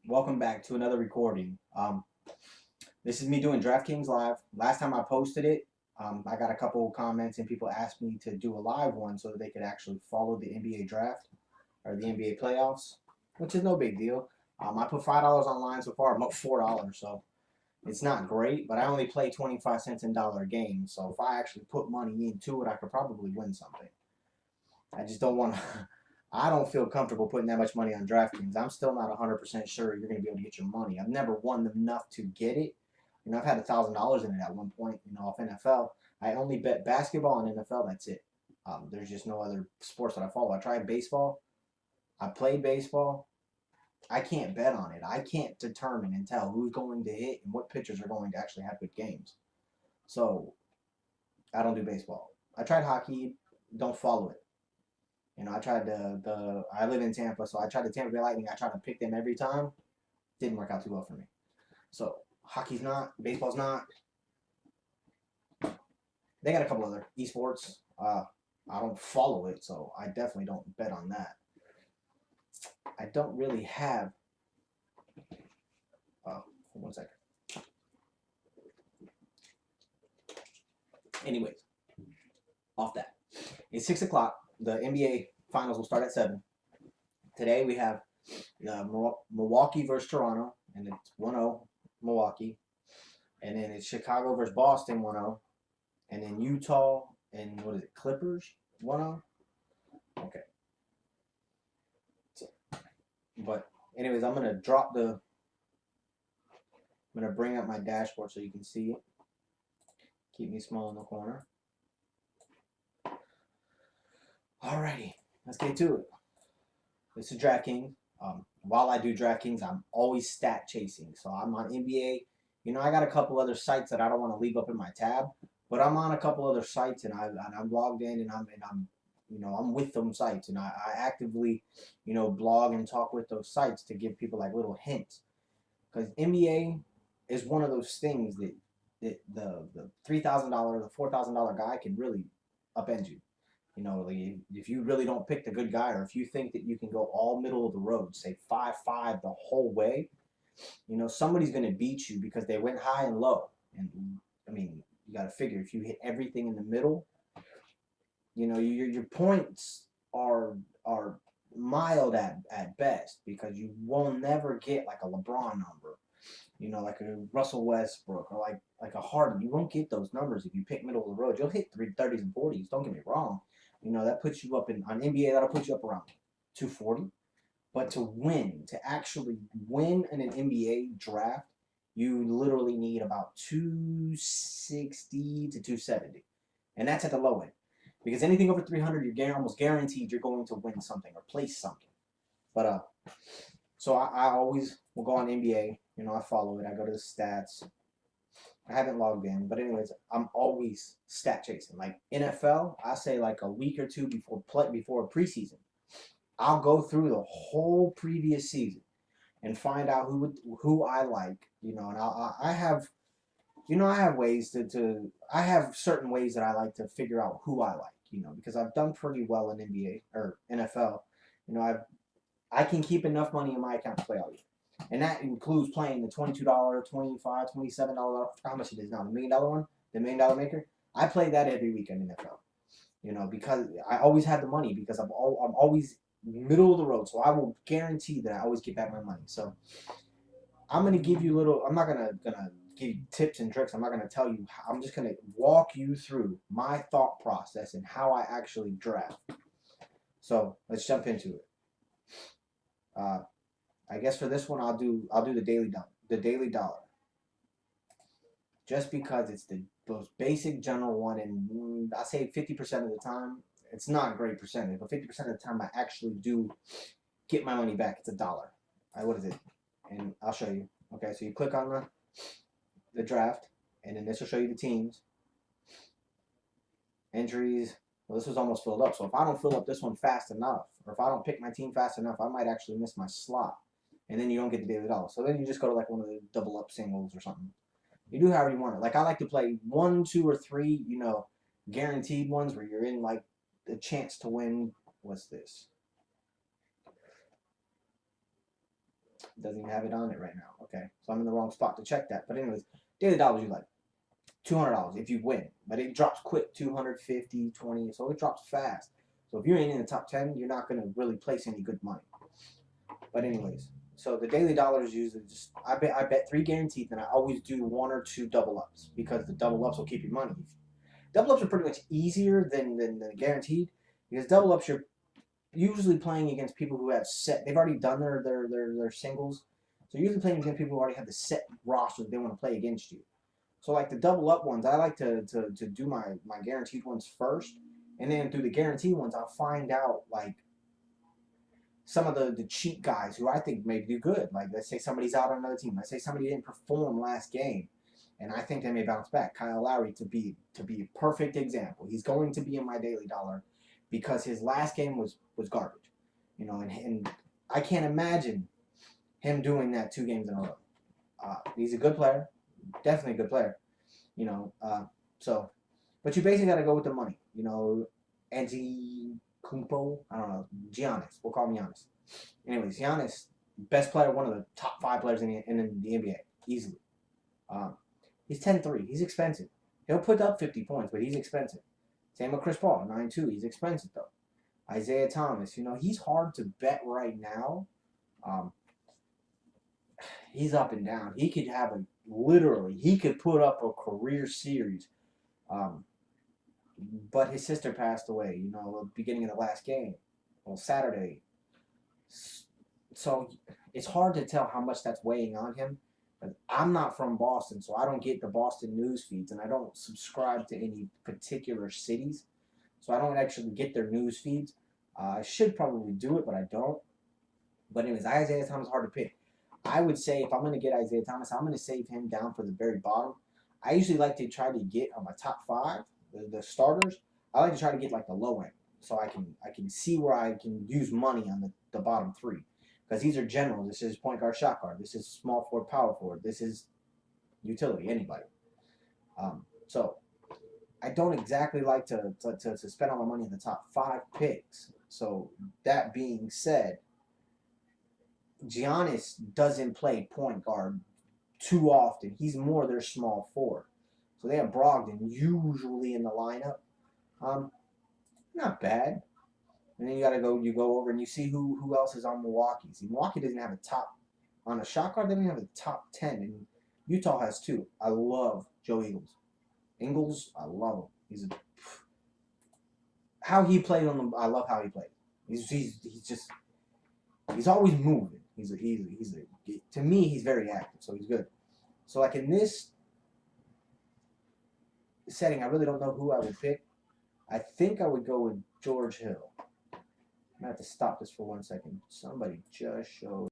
Welcome back to another recording. This is me doing Draftkings live. Last time I posted it, I got a couple comments and people asked me to do a live one so that they could actually follow the NBA draft or the NBA playoffs, which is no big deal. I put $5 online so far. I'm up $4, so it's not great, but I only play 25 cents in dollar games. So if I actually put money into it, I could probably win something. I just don't want to. I don't feel comfortable putting that much money on DraftKings. I'm still not 100% sure you're going to be able to get your money. I've never won enough to get it. I've had $1,000 in it at one point. Off NFL. I only bet basketball and NFL. That's it. There's just no other sports that I follow. I tried baseball. I played baseball. I can't bet on it. I can't determine and tell who's going to hit and what pitchers are going to actually have good games. So I don't do baseball. I tried hockey. Don't follow it. I tried I live in Tampa, so I tried the Tampa Bay Lightning. I tried to pick them every time. Didn't work out too well for me. So hockey's not, baseball's not. They got a couple other esports. I don't follow it, so I definitely don't bet on that. I don't really have. One second. Anyways, off that. It's 6 o'clock. The NBA finals will start at 7. Today we have Milwaukee versus Toronto, and it's 1-0 Milwaukee. And then it's Chicago versus Boston 1-0. And then Utah and what is it, Clippers 1-0. Okay. So, but anyways, I'm gonna bring up my dashboard so you can see it. Keep me small in the corner. Alrighty, let's get to it. This is DraftKings. While I do DraftKings, I'm always stat chasing. So I'm on NBA. I got a couple other sites that I don't want to leave up in my tab, but I'm on a couple other sites and I'm logged in and I'm with them sites and I actively blog and talk with those sites to give people like little hints, because NBA is one of those things that the $3,000 the $4,000 guy can really upend you. Like if you really don't pick the good guy, or if you think that you can go all middle of the road, say 5-5 the whole way, somebody's going to beat you because they went high and low. And I mean, you got to figure if you hit everything in the middle, your points are mild at best, because you will never get like a LeBron number, like a Russell Westbrook, or like a Harden. You won't get those numbers if you pick middle of the road. You'll hit 330s and 40s. Don't get me wrong. That puts you up on NBA. That'll put you up around 240. But to actually win in an NBA draft, you literally need about 260 to 270, and that's at the low end. Because anything over 300, you're almost guaranteed you're going to win something or place something. But so I always will go on NBA. I follow it. I go to the stats. I haven't logged in, but anyways, I'm always stat chasing. Like NFL, I say like a week or two before preseason, I'll go through the whole previous season and find out who I like. And I have I have ways I have certain ways that I like to figure out who I like. Because I've done pretty well in NBA or NFL. I can keep enough money in my account to play all year. And that includes playing the $22, $25, $27. How much it is now? The $1 million one, the $1 million maker. I play that every week in NFL. Because I always have the money, because I'm always middle of the road. So I will guarantee that I always get back my money. So I'm gonna give you I'm not gonna give you tips and tricks. I'm not gonna tell you. I'm just gonna walk you through my thought process and how I actually draft. So let's jump into it. I guess for this one, I'll do the daily dollar, just because it's the most basic general one, and I say 50% of the time it's not a great percentage, but 50% of the time I actually do get my money back. It's $1. What is it? And I'll show you. Okay, so you click on the draft, and then this will show you the teams, entries. Well, this was almost filled up, so if I don't fill up this one fast enough, or if I don't pick my team fast enough, I might actually miss my slot, and then you don't get the daily dollar. So then you just go to like one of the double up singles or something. You do however you want it. Like I like to play 1, 2, or 3, guaranteed ones where you're in like the chance to win. What's this? It doesn't even have it on it right now. Okay, so I'm in the wrong spot to check that. But anyways, daily dollars you like $200 if you win, but it drops quick, 250, 20, so it drops fast. So if you ain't in the top 10, you're not gonna really place any good money. But anyways, so the daily dollars usually just I bet 3 guaranteed, and I always do 1 or 2 double ups because the double ups will keep you money. Double ups are pretty much easier than the guaranteed because double ups you're usually playing against people who have set. They've already done their singles, so you're usually playing against people who already have the set roster that they want to play against you. So like the double up ones, I like to do my guaranteed ones first, and then through the guaranteed ones, I'll find out like some of the cheap guys who I think may do good. Like let's say somebody's out on another team. Let's say somebody didn't perform last game, and I think they may bounce back. Kyle Lowry to be a perfect example. He's going to be in my daily dollar because his last game was garbage, and I can't imagine him doing that 2 games in a row. He's a good player, definitely a good player, you know. So, but you basically got to go with the money, Kumpo, I don't know, Giannis. We'll call him Giannis. Anyways, Giannis, best player, one of the top 5 players in the NBA, easily. He's 10-3. He's expensive. He'll put up 50 points, but he's expensive. Same with Chris Paul, 9-2. He's expensive, though. Isaiah Thomas, he's hard to bet right now. He's up and down. He could have he could put up a career series. But his sister passed away, beginning of the last game, well, Saturday. So it's hard to tell how much that's weighing on him. But I'm not from Boston, so I don't get the Boston news feeds, and I don't subscribe to any particular cities, so I don't actually get their news feeds. I should probably do it, but I don't. But anyways, Isaiah Thomas is hard to pick. I would say if I'm going to get Isaiah Thomas, I'm going to save him down for the very bottom. I usually like to try to get on my top 5, the starters. I like to try to get like the low end, so I can see where I can use money on the bottom 3, because these are generals. This is point guard, shot guard. This is small forward, power forward. This is utility, anybody. So I don't exactly like to spend all my money in the top 5 picks. So that being said, Giannis doesn't play point guard too often. He's more their small forward. So they have Brogdon usually in the lineup. Not bad. And then you go over and you see who else is on Milwaukee. See, Milwaukee doesn't have a top on a shot guard. They don't have a top 10, and Utah has 2. I love Joe Ingles. I love him. How he played on the. I love how he played. He's always moving. To me, he's very active, so he's good. So like in this setting, I really don't know who I would pick. I think I would go with George Hill. I'm going to have to stop this for 1 second. Somebody just showed